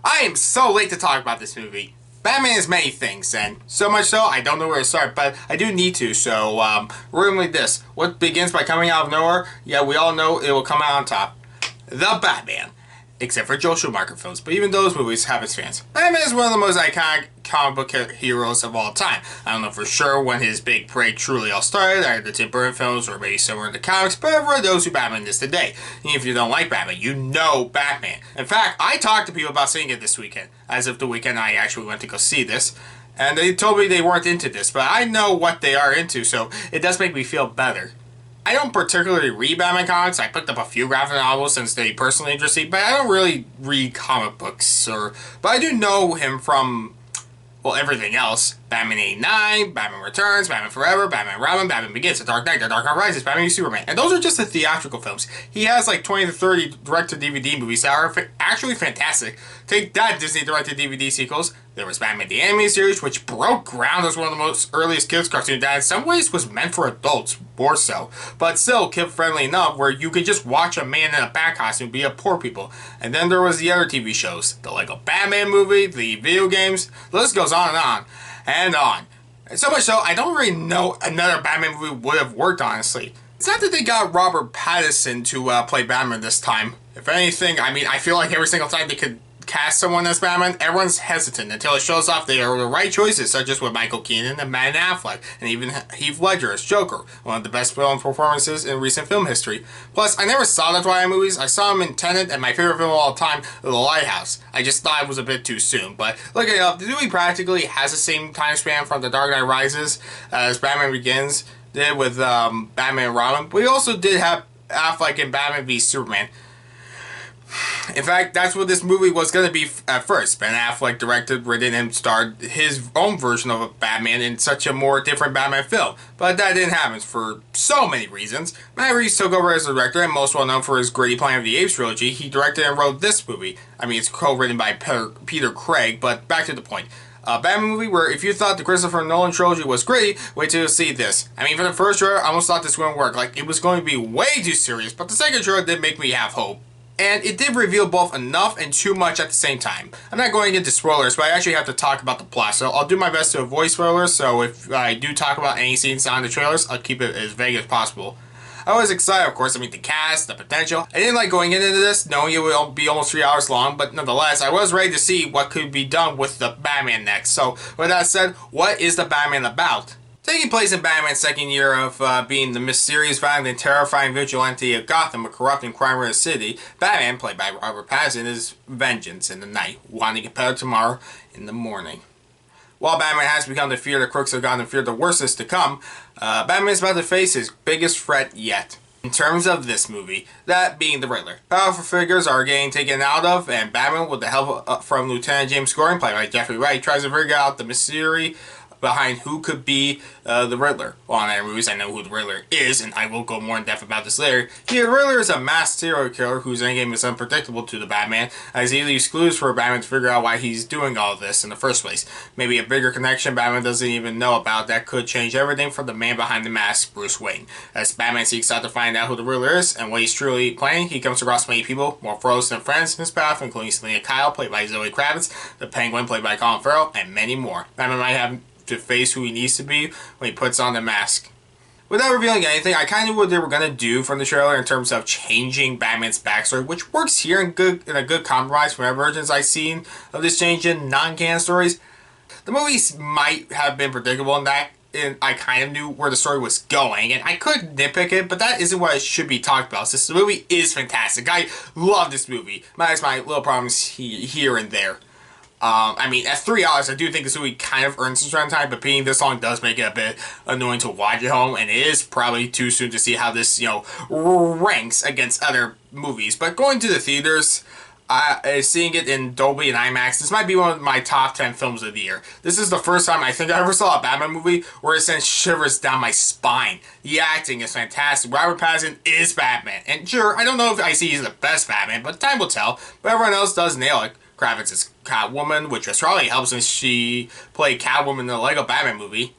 I am so late to talk about this movie. Batman is many things, and so much so, I don't know where to start, but I do need to, so, we're gonna leave this. What begins by coming out of nowhere, yeah, we all know it will come out on top. The Batman. Except for Joel Schumacher films, but even those movies have its fans. Batman is one of the most iconic comic book heroes of all time. I don't know for sure when his big break truly all started, either the Tim Burton films or maybe somewhere in the comics, but for those who Batman is today. Even if you don't like Batman, you know Batman. In fact, I talked to people about seeing it this weekend, as of the weekend I actually went to go see this, and they told me they weren't into this, but I know what they are into, so it does make me feel better. I don't particularly read Batman comics. I picked up a few graphic novels since they personally interest me, but I don't really read comic books. But I do know him from, well, everything else. Batman 89, Batman Returns, Batman Forever, Batman Robin, Batman Begins, The Dark Knight, The Dark Knight Rises, Batman v Superman. And those are just the theatrical films. He has like 20 to 30 direct-to-DVD movies that are actually fantastic. Take that, Disney direct-to-DVD sequels. There was Batman the Animated Series, which broke ground as one of the most earliest kids' cartoons that in some ways was meant for adults, more so. But still kid-friendly enough where you could just watch a man in a bat costume be a poor people. And then there was the other TV shows. The Lego Batman movie, the video games, the list goes on and on. And on. And so much so, I don't really know another Batman movie would have worked, honestly. It's not that they got Robert Pattison to play Batman this time. If anything, I mean, I feel like every single time they could cast someone as Batman, everyone's hesitant until it shows off they are the right choices, such as with Michael Keaton and Ben Affleck, and even Heath Ledger as Joker, one of the best film performances in recent film history. Plus, I never saw the Twilight movies. I saw them in Tenet, and my favorite film of all time, The Lighthouse. I just thought it was a bit too soon, but looking it up, the movie practically has the same time span from The Dark Knight Rises as Batman Begins did with Batman and Robin. We also did have Affleck in Batman v Superman. In fact, that's what this movie was going to be at first. Ben Affleck directed, written, and starred his own version of a Batman in such a more different Batman film. But that didn't happen for so many reasons. Matt Reeves took over as the director, and most well known for his gritty Planet of the Apes trilogy, he directed and wrote this movie. I mean, it's co-written by Peter Craig, but back to the point. A Batman movie where if you thought the Christopher Nolan trilogy was great, wait till you see this. I mean, for the first trailer, I almost thought this wouldn't work. Like, it was going to be way too serious, but the second trailer did make me have hope. And it did reveal both enough and too much at the same time. I'm not going into spoilers, but I actually have to talk about the plot, so I'll do my best to avoid spoilers, so if I do talk about any scenes on the trailers, I'll keep it as vague as possible. I was excited, of course. I mean, the cast, the potential. I didn't like going into this, knowing it would be almost 3 hours long, but nonetheless, I was ready to see what could be done with the Batman next. So, with that said, what is the Batman about? Taking place in Batman's second year of being the mysterious, violent, and terrifying vigilante of Gotham, a corrupt and crime-ridden city, Batman, played by Robert Pattison, is vengeance in the night, wanting to get better tomorrow in the morning. While Batman has become the fear the crooks of Gotham fear the worst is to come, Batman is about to face his biggest threat yet. In terms of this movie, that being the Riddler. Powerful figures are getting taken out of, and Batman, with the help from Lieutenant James Gordon, played by Jeffrey Wright, tries to figure out the mystery behind who could be the Riddler. Well, in other movies, I know who the Riddler is, and I will go more in depth about this later. Here, the Riddler is a masked serial killer whose endgame is unpredictable to the Batman, as he leaves clues for Batman to figure out why he's doing all of this in the first place. Maybe a bigger connection Batman doesn't even know about that could change everything for the man behind the mask, Bruce Wayne. As Batman seeks out to find out who the Riddler is and what he's truly planning, he comes across many people, more foes than friends in his path, including Selina Kyle, played by Zoë Kravitz, the Penguin, played by Colin Farrell, and many more. Batman might have to face who he needs to be when he puts on the mask. Without revealing anything, I kind of knew what they were going to do from the trailer in terms of changing Batman's backstory, which works here in a good compromise from other versions I've seen of this change in non-canon stories. The movies might have been predictable in that, and I kind of knew where the story was going, and I could nitpick it, but that isn't what it should be talked about, since the movie is fantastic. I love this movie. Minus my little problems here and there. I mean, at 3 hours, I do think this movie kind of earns some runtime, but being this long does make it a bit annoying to watch at home, and it is probably too soon to see how this, ranks against other movies. But going to the theaters, seeing it in Dolby and IMAX, this might be one of my top 10 films of the year. This is the first time I think I ever saw a Batman movie where it sends shivers down my spine. The acting is fantastic. Robert Pattison is Batman. And sure, I don't know if I see he's the best Batman, but time will tell. But everyone else does nail it. Kravitz is Catwoman, which probably helps since she played Catwoman in the Lego Batman movie.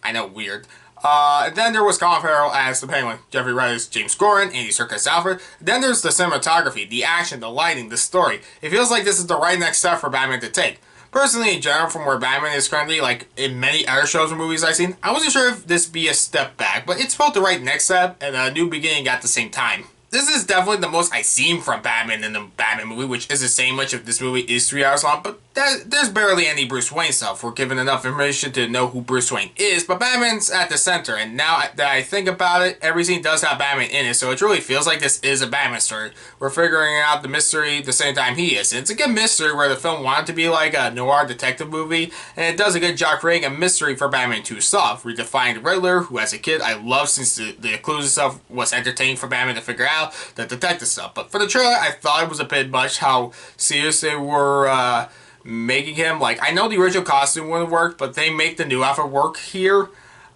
I know, weird. And then there was Colin Farrell as the Penguin, Jeffrey Wright as James Gordon, Andy Serkis as Alfred. Then there's the cinematography, the action, the lighting, the story. It feels like this is the right next step for Batman to take. Personally, in general, from where Batman is currently, like in many other shows or movies I've seen, I wasn't sure if this be a step back, but it's felt the right next step and a new beginning at the same time. This is definitely the most I've seen from Batman in the Batman movie, which isn't saying much if this movie is 3 hours long, but there's barely any Bruce Wayne stuff. We're given enough information to know who Bruce Wayne is, but Batman's at the center, and now that I think about it, every scene does have Batman in it, so it really feels like this is a Batman story. We're figuring out the mystery the same time he is. And it's a good mystery where the film wanted to be like a noir detective movie, and it does a good job creating a mystery for Batman to solve, redefining the Riddler, who as a kid I loved since the clues and stuff was entertaining for Batman to figure out, the detective stuff. But for the trailer, I thought it was a bit much how serious they were making him. Like, I know the original costume wouldn't work, but they make the new outfit work here.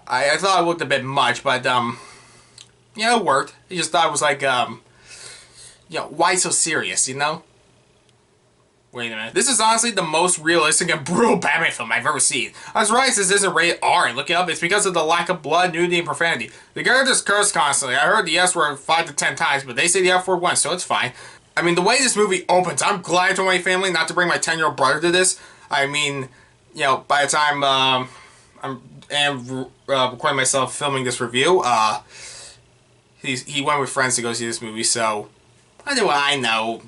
I thought it looked a bit much, but yeah, it worked. I just thought it was like why so serious, you know? Wait a minute. This is honestly the most realistic and brutal Batman film I've ever seen. I was right, this isn't rated R, and looking up, it's because of the lack of blood, nudity, and profanity. The characters curse constantly. I heard the S word 5 to 10 times, but they say the F word once, so it's fine. I mean, the way this movie opens, I'm glad I told my family not to bring my 10-year-old brother to this. I mean, you know, by the time I'm recording myself filming this review, he went with friends to go see this movie, so I do what I know.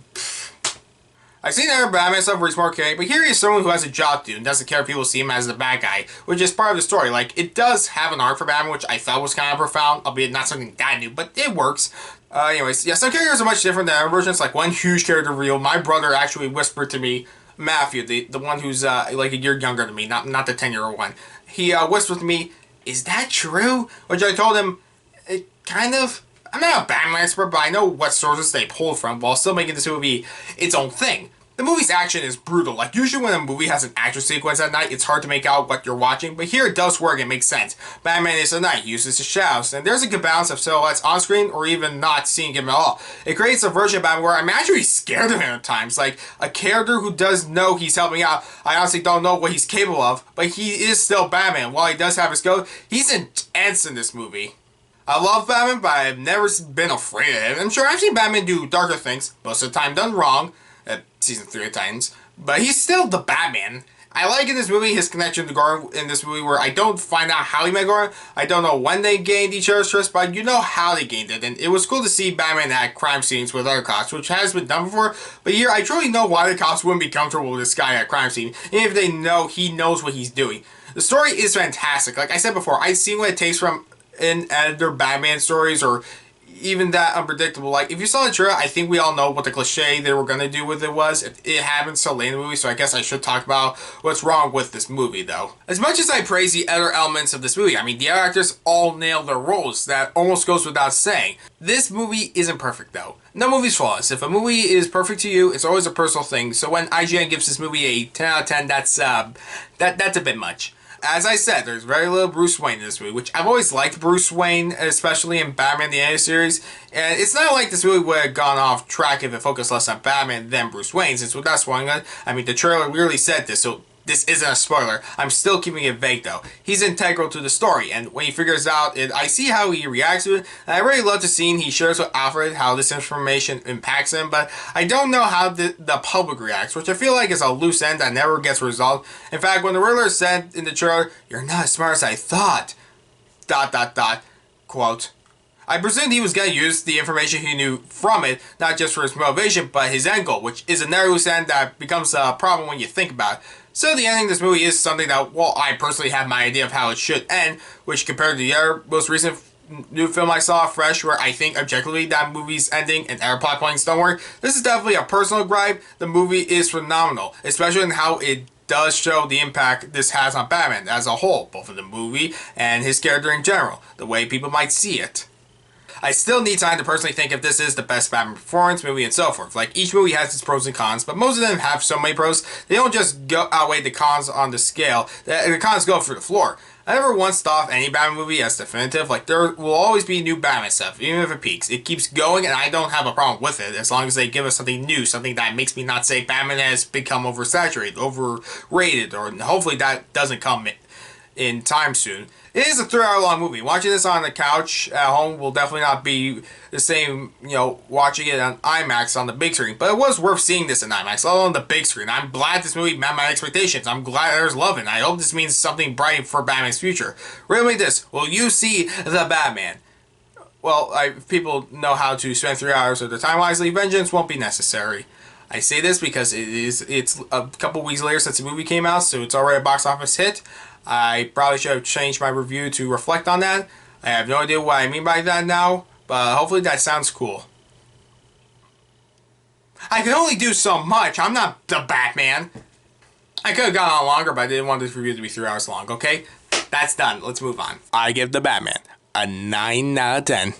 I've seen other Batman stuff where he's more caring, but here he is someone who has a job to do and doesn't care if people see him as the bad guy, which is part of the story. Like, it does have an arc for Batman, which I thought was kind of profound, albeit not something that new, but it works. Anyways, yeah, some characters are much different than other versions. Like, one huge character reveal, my brother actually whispered to me, Matthew, the one who's like a year younger than me, not the 10-year-old one. He whispered to me, "Is that true?" Which I told him, it kind of. I'm not a Batman expert, but I know what sources they pulled from while still making this movie its own thing. The movie's action is brutal. Like, usually when a movie has an action sequence at night, it's hard to make out what you're watching, but here it does work and makes sense. Batman is at night, uses his shadows, and there's a good balance of silhouettes on screen or even not seeing him at all. It creates a version of Batman where I'm actually scared of him at times. Like, a character who does know he's helping out, I honestly don't know what he's capable of, but he is still Batman. While he does have his code, he's intense in this movie. I love Batman, but I've never been afraid of him. I'm sure I've seen Batman do darker things, most of the time done wrong, season 3 of Titans, but he's still the Batman. I like in this movie his connection to Gordon in this movie where I don't find out how he met Gordon. I don't know when they gained each other's trust, but you know how they gained it, and it was cool to see Batman at crime scenes with other cops, which has been done before, but here I truly know why the cops wouldn't be comfortable with this guy at crime scene, even if they know he knows what he's doing. The story is fantastic. Like I said before, I've seen what it takes from in other Batman stories, or even that unpredictable. Like, if you saw the trailer, I think we all know what the cliche they were going to do with it was. It happens so late in the movie, so I guess I should talk about what's wrong with this movie, though. As much as I praise the other elements of this movie, I mean, the other actors all nail their roles. That almost goes without saying. This movie isn't perfect, though. No movie's flawless. If a movie is perfect to you, it's always a personal thing. So when IGN gives this movie a 10 out of 10, that's a bit much. As I said, there's very little Bruce Wayne in this movie, which I've always liked Bruce Wayne, especially in Batman the Animated Series. And it's not like this movie would have gone off track if it focused less on Batman than Bruce Wayne, since without spoiling it, I mean, the trailer really said this, so this isn't a spoiler. I'm still keeping it vague, though. He's integral to the story, and when he figures out it, I see how he reacts to it, and I really love the scene he shares with Alfred, how this information impacts him, but I don't know how the public reacts, which I feel like is a loose end that never gets resolved. In fact, when the Riddler said in the trailer, "You're not as smart as I thought," ... quote, I presumed he was going to use the information he knew from it, not just for his motivation, but his end goal, which is another loose end that becomes a problem when you think about it. So the ending of this movie is something that, well, I personally have my idea of how it should end, which compared to the other most recent new film I saw, Fresh, where I think objectively that movie's ending and other plot points don't work, this is definitely a personal gripe. The movie is phenomenal, especially in how it does show the impact this has on Batman as a whole, both in the movie and his character in general, the way people might see it. I still need time to personally think if this is the best Batman performance movie and so forth. Like, each movie has its pros and cons, but most of them have so many pros, they don't just outweigh the cons on the scale. The cons go through the floor. I never once thought of any Batman movie as definitive. Like, there will always be new Batman stuff, even if it peaks. It keeps going, and I don't have a problem with it, as long as they give us something new, something that makes me not say Batman has become oversaturated, overrated, or hopefully that doesn't come in time soon. It is a 3-hour long movie. Watching this on the couch at home will definitely not be the same, you know, watching it on IMAX on the big screen. But it was worth seeing this in IMAX, let alone the big screen. I'm glad this movie met my expectations. I'm glad there's love in it. I hope this means something bright for Batman's future. Really this, will you see the Batman? Well, if people know how to spend 3 hours of their time wisely, vengeance won't be necessary. I say this because it's a couple weeks later since the movie came out, so it's already a box office hit. I probably should have changed my review to reflect on that. I have no idea what I mean by that now, but hopefully that sounds cool. I can only do so much. I'm not the Batman. I could have gone on longer, but I didn't want this review to be 3 hours long, okay? That's done. Let's move on. I give the Batman a 9 out of 10.